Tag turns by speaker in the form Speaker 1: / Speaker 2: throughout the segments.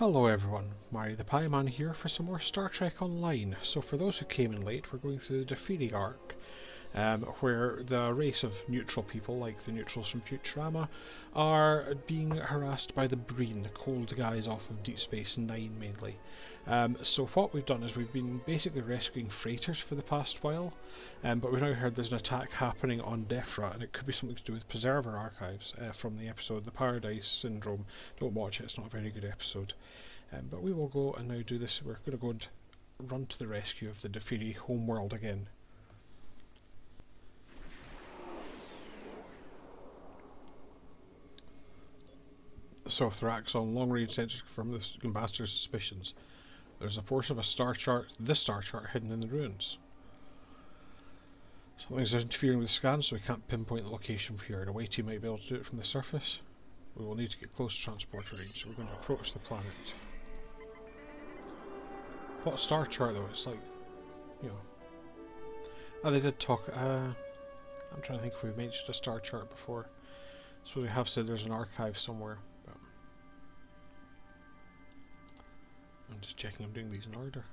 Speaker 1: Hello everyone, Mari the Pie Man here for some more Star Trek Online. So for those who came in late, we're going through the Defere arc, where the race of neutral people, like the neutrals from Futurama, are being harassed by the Breen, the cold guys off of Deep Space Nine mainly. So what we've done is we've been basically rescuing freighters for the past while, but we've now heard there's an attack happening on Defere, and it could be something to do with Preserver archives from the episode The Paradise Syndrome. Don't watch it, it's not a very good episode. But we will go and now do this. We're going to go and run to the rescue of the Defere homeworld again. So Thrax on long-range sensors confirm the ambassador's suspicions. There's a portion of a star chart, this star chart, hidden in the ruins. Something's interfering with the scans, so we can't pinpoint the location from here. The Awaiting might be able to do it from the surface. We will need to get close to transporter range, so we're going to approach the planet. What star chart though? It's like, you know. Oh, they did talk. I'm trying to think if we mentioned a star chart before. So we have said there's an archive somewhere. But I'm just checking I'm doing these in order.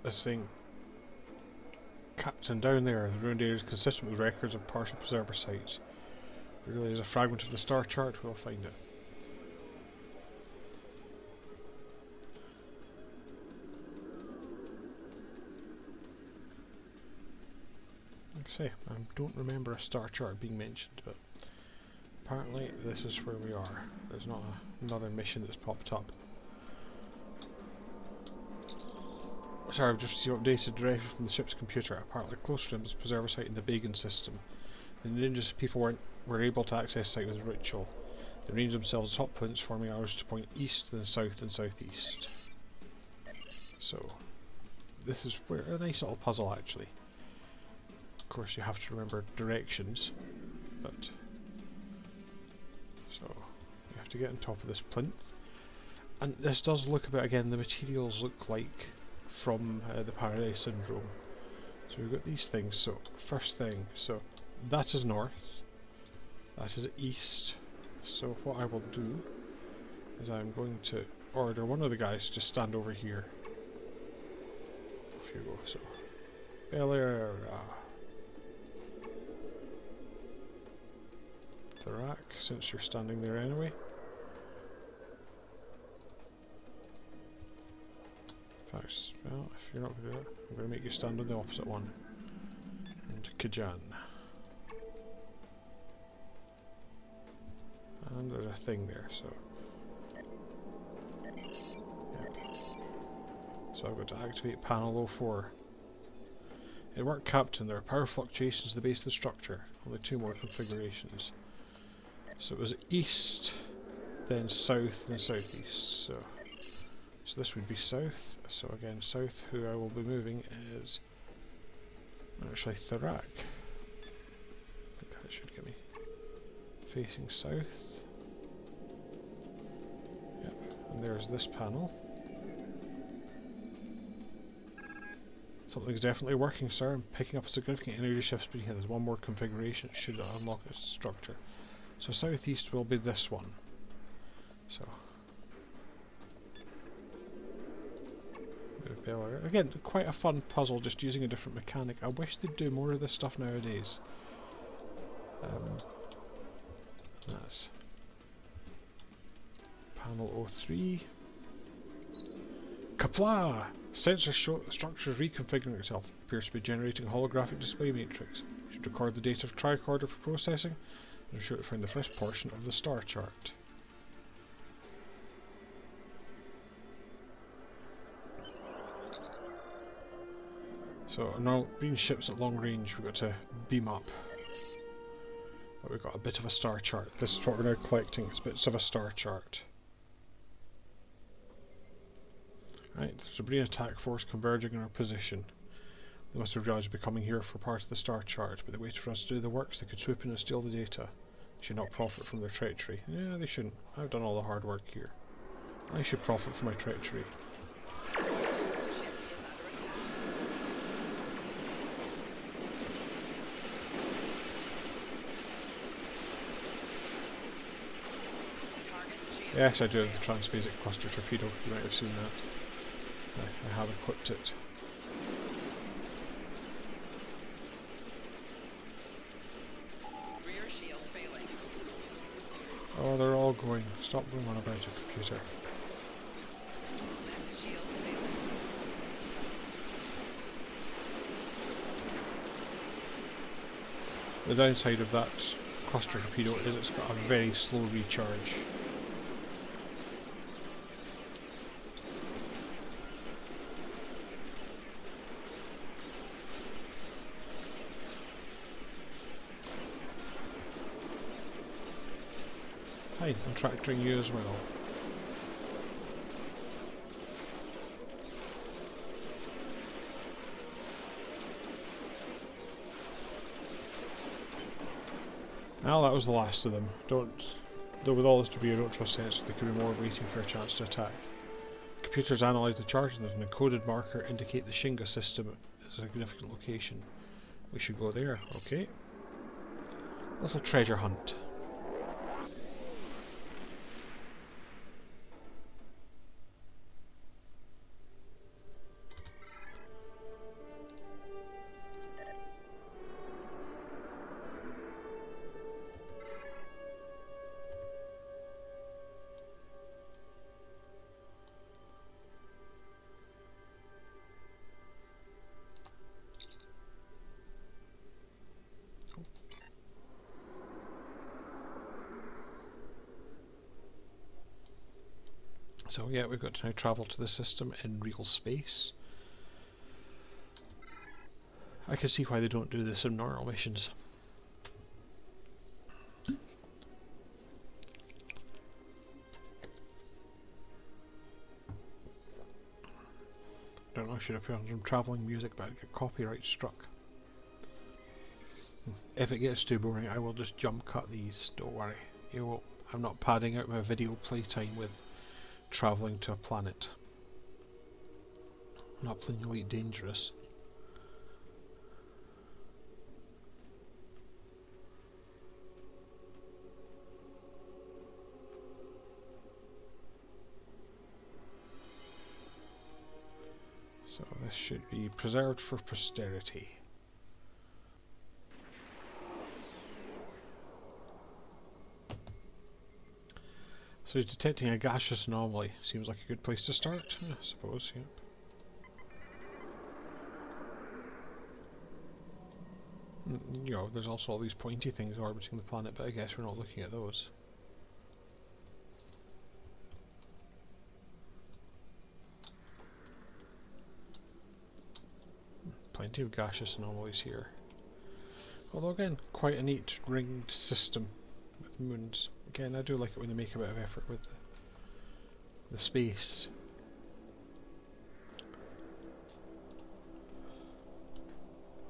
Speaker 1: This thing, Captain, down there, the ruined area is consistent with records of partial preserver sites. There really is a fragment of the star chart, we'll find it. Like I say, I don't remember a star chart being mentioned, but apparently this is where we are. There's not another mission that's popped up. Sorry, I've just received updated directly from the ship's computer. Apparently closer to this preserver site in the Bagan system. The indigenous people were able to access the site with a ritual. They arranged themselves as hot plinths, forming arrows to point east, then south, and southeast. So, this is where a nice little puzzle actually. Of course you have to remember directions, but so you have to get on top of this plinth. And this does look a bit, again, the materials look like from the Paradise Syndrome. So we've got these things. So first thing, so that is north, that is east. So what I will do is I'm going to order one of the guys to just stand over here. Off you go. So Belair, Thrak, since you're standing there anyway. Well, if you're not going to do it, I'm going to make you stand on the opposite one. And Kajan. And there's a thing there, so. Yep. So I've got to activate panel 04. It worked, Captain. There are power fluctuations at the base of the structure. Only 2 more configurations. So it was east, then south, then southeast. So this would be south. So again, south, who I will be moving is actually Thrak. I think that should get me facing south. Yep, and there's this panel. Something's definitely working, sir. I'm picking up a significant energy shift speed here. There's one more configuration. It should unlock its structure. So southeast will be this one. So again, quite a fun puzzle, just using a different mechanic. I wish they'd do more of this stuff nowadays. That's panel 03. Kapla! Sensors show that the structure is reconfiguring itself. It appears to be generating a holographic display matrix. You should record the data of tricorder for processing, and I'm sure to find the first portion of the star chart. So now green ships at long range we've got to beam up. But we've got a bit of a star chart. This is what we're now collecting, it's bits of a star chart. Right, there's a Breen attack force converging in our position. They must have realised we'd be coming here for part of the star chart, but they waited for us to do the work so they could swoop in and steal the data. They should not profit from their treachery. Yeah, they shouldn't. I've done all the hard work here. I should profit from my treachery. Yes, I do have the transphasic cluster torpedo. You might have seen that. I have equipped it.
Speaker 2: Rear shield failing.
Speaker 1: Oh, they're all going. Stop going on about it, computer.
Speaker 2: Left shield failing.
Speaker 1: The downside of that cluster torpedo is it's got a very slow recharge. Fine, I'm tractoring you as well. Well, that was the last of them. Though with all this debris I don't trust sense, there could be more waiting for a chance to attack. Computers analyse the charge and there's an encoded marker indicate the Shinga system is a significant location. We should go there, okay. Little treasure hunt. So yeah, we've got to now travel to the system in real space. I can see why they don't do this in normal missions. Don't know, should I put on some travelling music, but I'd get copyright struck. If it gets too boring, I will just jump cut these, don't worry. I'm not padding out my video playtime with travelling to a planet. I'm not playing Elite Dangerous. So this should be preserved for posterity. So he's detecting a gaseous anomaly. Seems like a good place to start, I suppose, yep. You know, there's also all these pointy things orbiting the planet, but I guess we're not looking at those. Plenty of gaseous anomalies here. Although again, quite a neat ringed system with moons. Again, I do like it when they make a bit of effort with the space.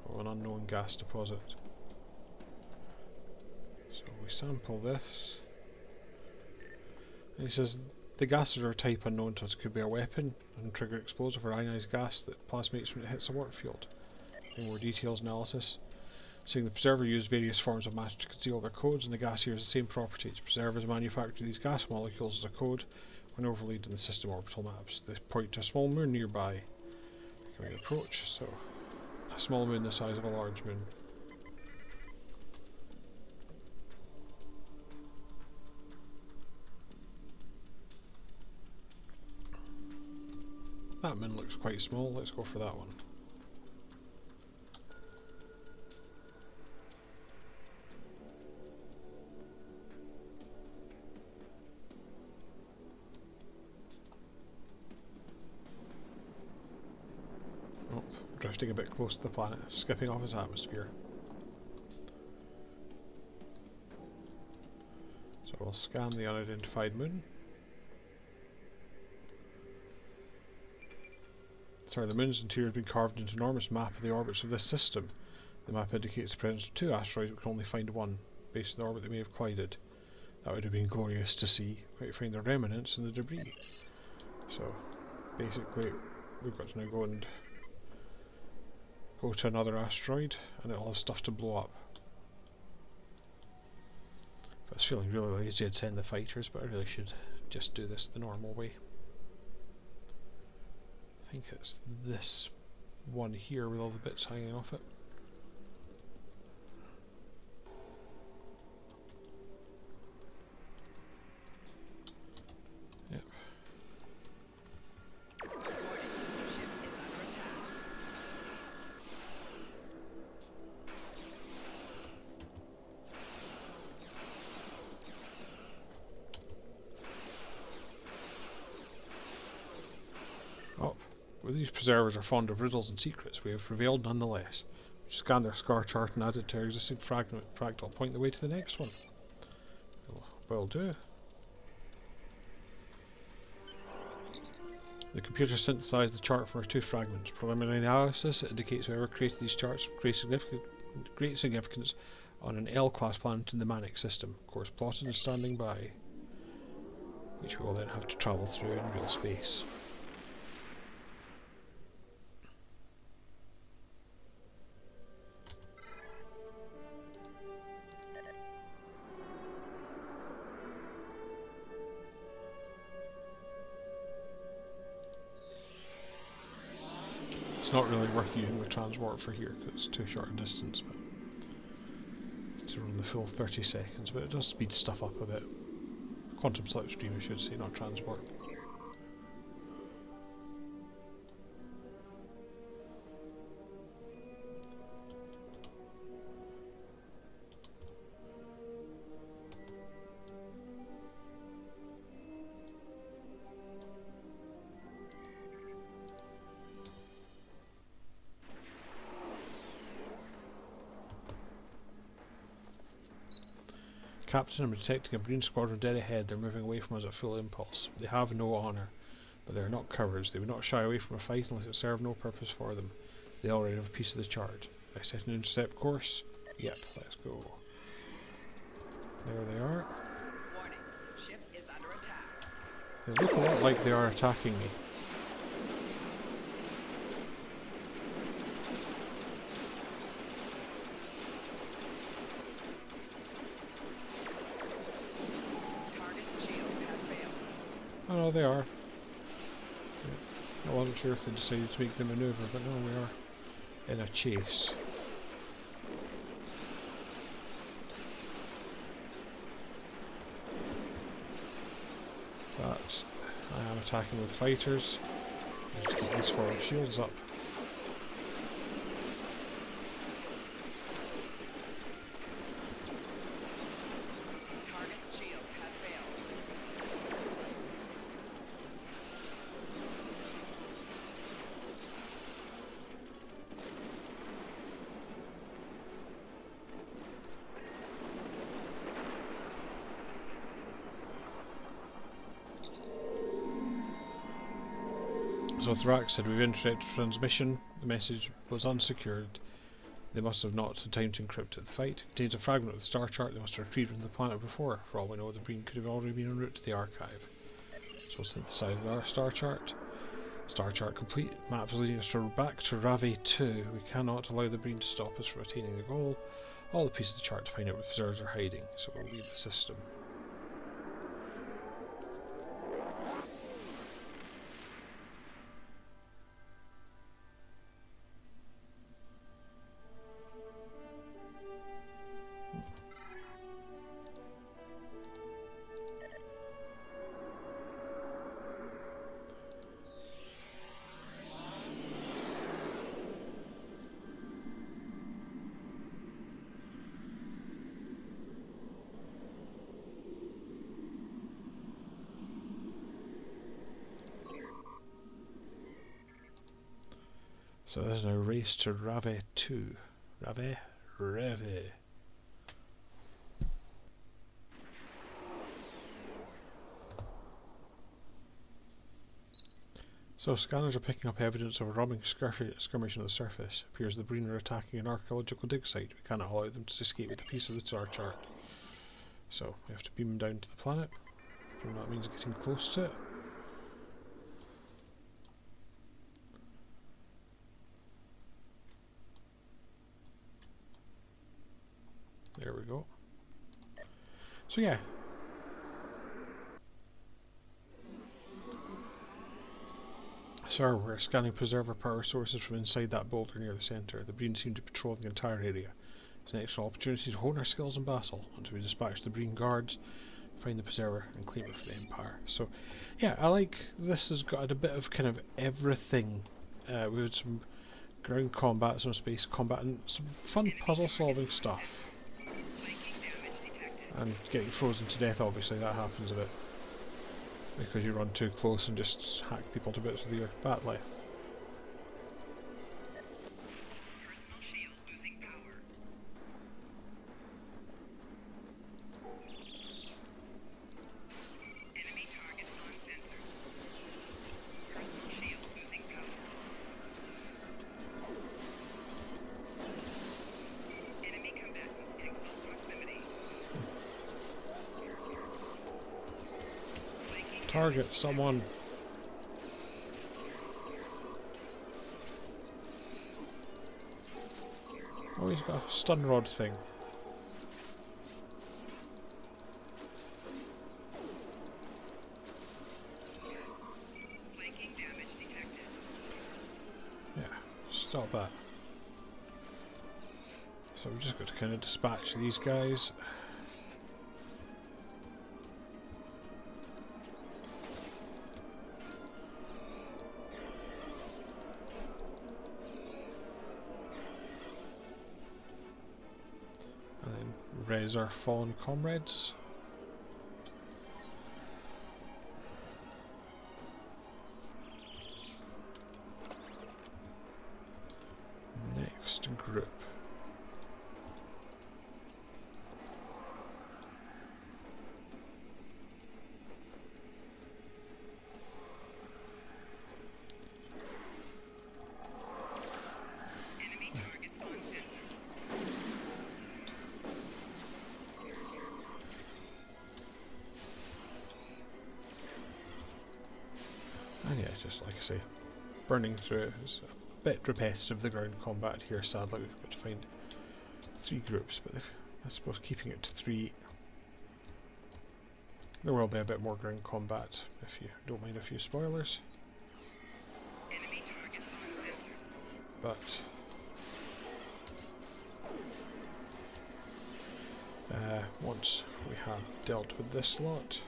Speaker 1: Oh, an unknown gas deposit. So we sample this. And he says the gases are a type unknown to us. Could be a weapon and trigger explosive or ionized gas that plasmates when it hits a warp field. In more details analysis. Saying the preserver used various forms of matter to conceal their codes, and the gas here has the same properties. Preservers manufacture these gas molecules as a code when overlaid in the system orbital maps. They point to a small moon nearby. Can we approach? So, a small moon the size of a large moon. That moon looks quite small, let's go for that one. drifting a bit close to the planet, skipping off its atmosphere. So we'll scan the unidentified moon. Sorry, the moon's interior has been carved into an enormous map of the orbits of this system. The map indicates the presence of 2 asteroids, but we can only find one, based on the orbit they may have collided. That would have been glorious to see. We might find the remnants in the debris. So, basically, we've got to now go to another asteroid, and it'll have stuff to blow up. I was feeling really lazy to send the fighters, but I really should just do this the normal way. I think it's this one here with all the bits hanging off it. Yep. Oh, well, these preservers are fond of riddles and secrets. We have prevailed nonetheless. Scan their scar chart and add it to our existing fractal. Point the way to the next one. Will do. The computer synthesized the chart from our 2 fragments. Preliminary analysis indicates whoever created these charts great significance on an L-class planet in the Manic system. Course plotted and standing by, which we will then have to travel through in real space. It's not really worth using the transport for here because it's too short a distance, but to run the full 30 seconds, but it does speed stuff up a bit. Quantum slipstream, I should say, not transport. Captain, I'm detecting a Marine squadron dead ahead. They're moving away from us at full impulse. They have no honour, but they are not cowards. They would not shy away from a fight unless it served no purpose for them. They already have a piece of the chart. I set an intercept course. Yep, let's go. There they are.
Speaker 2: Warning, ship is under attack.
Speaker 1: They look a lot like they are attacking me. Oh no, they are. Yeah. I wasn't sure if they decided to make the manoeuvre, but no, we are in a chase. But I am attacking with fighters. Let's get these forward shields up. So Thrak said, we've intercepted transmission. The message was unsecured. They must have not had time to encrypt it. The fight contains a fragment of the star chart they must have retrieved from the planet before. For all we know, the Breen could have already been en route to the archive. So we'll synthesize our star chart. Star chart complete. Maps leading us back to Rave 2. We cannot allow the Breen to stop us from attaining the goal. All the pieces of the chart to find out where the preserves are hiding. So we'll leave the system. So this is now race to Rave 2. Rave. So scanners are picking up evidence of a robbing skirmish on the surface. Appears the Breen are attacking an archaeological dig site. We cannot allow them to escape with a piece of the star chart. So we have to beam them down to the planet. And that means getting close to it. There we go. So yeah. Sir, we're scanning preserver power sources from inside that boulder near the centre. The Breen seem to patrol the entire area. It's an extra opportunity to hone our skills in battle until we dispatch the Breen guards, find the preserver and claim it for the Empire. So yeah, I like this. Has got a bit of kind of everything. We had some ground combat, some space combat, and some fun puzzle solving stuff. And getting frozen to death, obviously, that happens a bit. Because you run too close and just hack people to bits with your bat life. Target someone. Oh, he's got a stun rod thing. Yeah, stop that. So we've just got to kind of dispatch these guys. Res our fallen comrades. Next group. And yeah, just like I say, burning through it is a bit repetitive, the ground combat here. Sadly, we've got to find 3 groups, but I suppose keeping it to 3, there will be a bit more ground combat if you don't mind a few spoilers. But once we have dealt with this lot.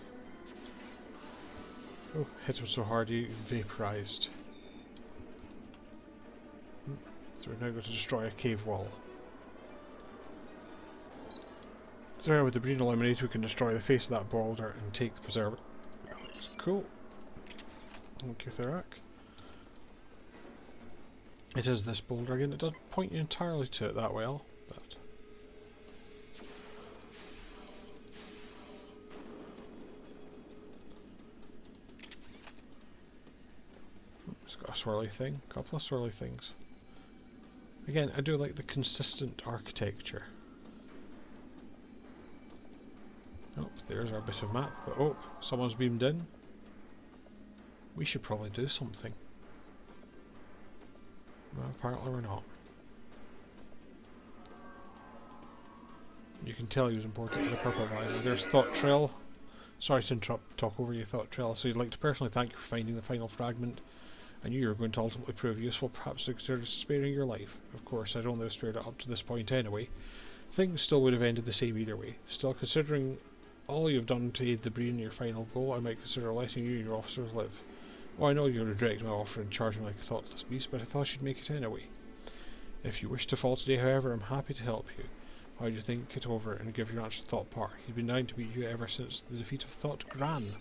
Speaker 1: Oh, hit him so hard he vaporized. So we're now going to destroy a cave wall. So with the Breen eliminated, we can destroy the face of that boulder and take the preserver. That's cool. Thank you, Therak. It is this boulder again. It doesn't point you entirely to it that well, but it's got a swirly thing, a couple of swirly things. Again, I do like the consistent architecture. Oh, there's our bit of map, but oh, someone's beamed in. We should probably do something. Well, apparently we're not. You can tell he was important to the purple visor. There's Thought Trail. Sorry to talk over you, Thought Trail. So you'd like to personally thank you for finding the final fragment. I knew you were going to ultimately prove useful, perhaps to consider sparing your life. Of course, I'd only have spared it up to this point anyway. Things still would have ended the same either way. Still, considering all you've done to aid the Breen in your final goal, I might consider letting you and your officers live. Oh, I know you reject my offer and charge me like a thoughtless beast, but I thought you'd make it anyway. If you wish to fall today, however, I'm happy to help you. How do you think it over and give your answer to Thought Park? He's been dying to meet you ever since the defeat of Thought Gran.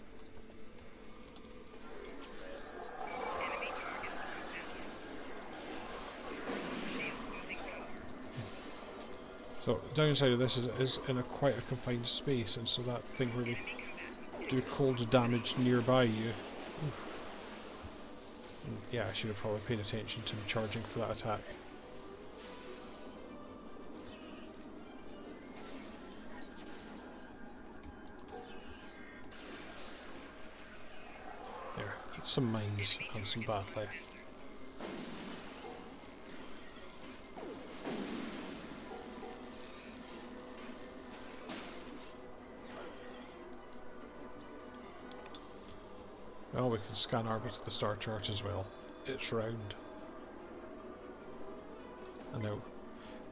Speaker 1: So the downside of this is in a quite a confined space, and so that thing where they do cold damage nearby you. And yeah, I should have probably paid attention to charging for that attack. There, eat some mines and some bad left. Well, we can scan our way to the star chart as well. It's round. And now,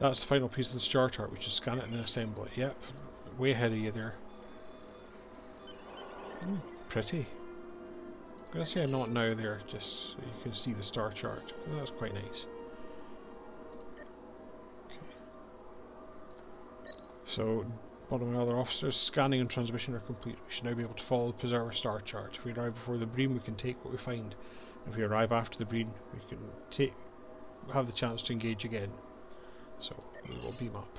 Speaker 1: that's the final piece of the star chart, which is scan it and then assemble it. Yep, way ahead of you there. Pretty. I'm going to say not now there, just so you can see the star chart. That's quite nice. Okay. So, one of my other officers, scanning and transmission are complete. We should now be able to follow the Preserver star chart. If we arrive before the Breen, we can take what we find. If we arrive after the Breen, we can have the chance to engage again. So, we will beam up.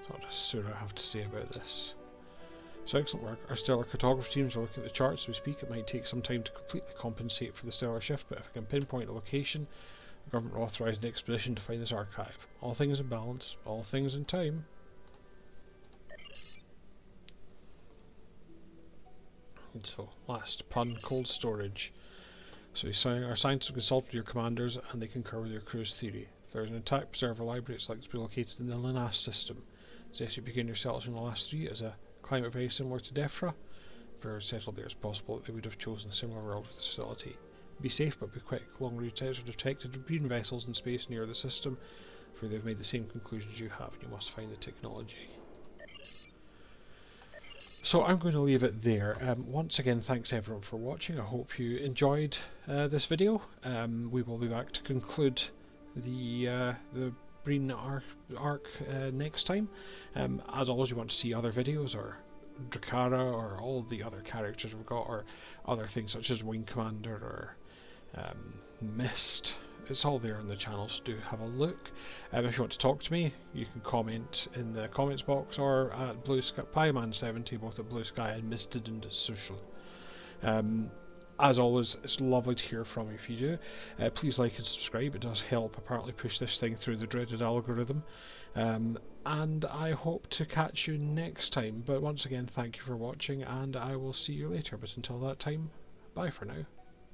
Speaker 1: So what does Sura have to say about this? So excellent work. Our stellar cartography teams are looking at the charts as we speak. It might take some time to completely compensate for the stellar shift, but if I can pinpoint a location, the government will authorise an expedition to find this archive. All things in balance, all things in time. And so, last pun, cold storage. So our scientists have consulted your commanders and they concur with your crew's theory. If there is an attack preserver library, it's likely to be located in the Linas system. Suggest you begin your selection on the last three as a climate very similar to Defere. If they're settled there, it's possible that they would have chosen a similar world with the facility. Be safe but be quick. Long-range detectors have detected green vessels in space near the system, for they've made the same conclusions you have, and you must find the technology. So I'm going to leave it there. Once again, thanks everyone for watching. I hope you enjoyed this video. We will be back to conclude the Breen arc next time. As always, you want to see other videos or Drakara or all the other characters we've got, or other things such as Wing Commander or Mist. It's all there on the channel, so do have a look. If you want to talk to me, you can comment in the comments box or at Blue Sky Pieman70, both at Blue Sky and Misted and Social. As always, it's lovely to hear from you if you do. Please like and subscribe, it does help apparently push this thing through the dreaded algorithm. And I hope to catch you next time. But once again, thank you for watching, and I will see you later. But until that time, bye for now.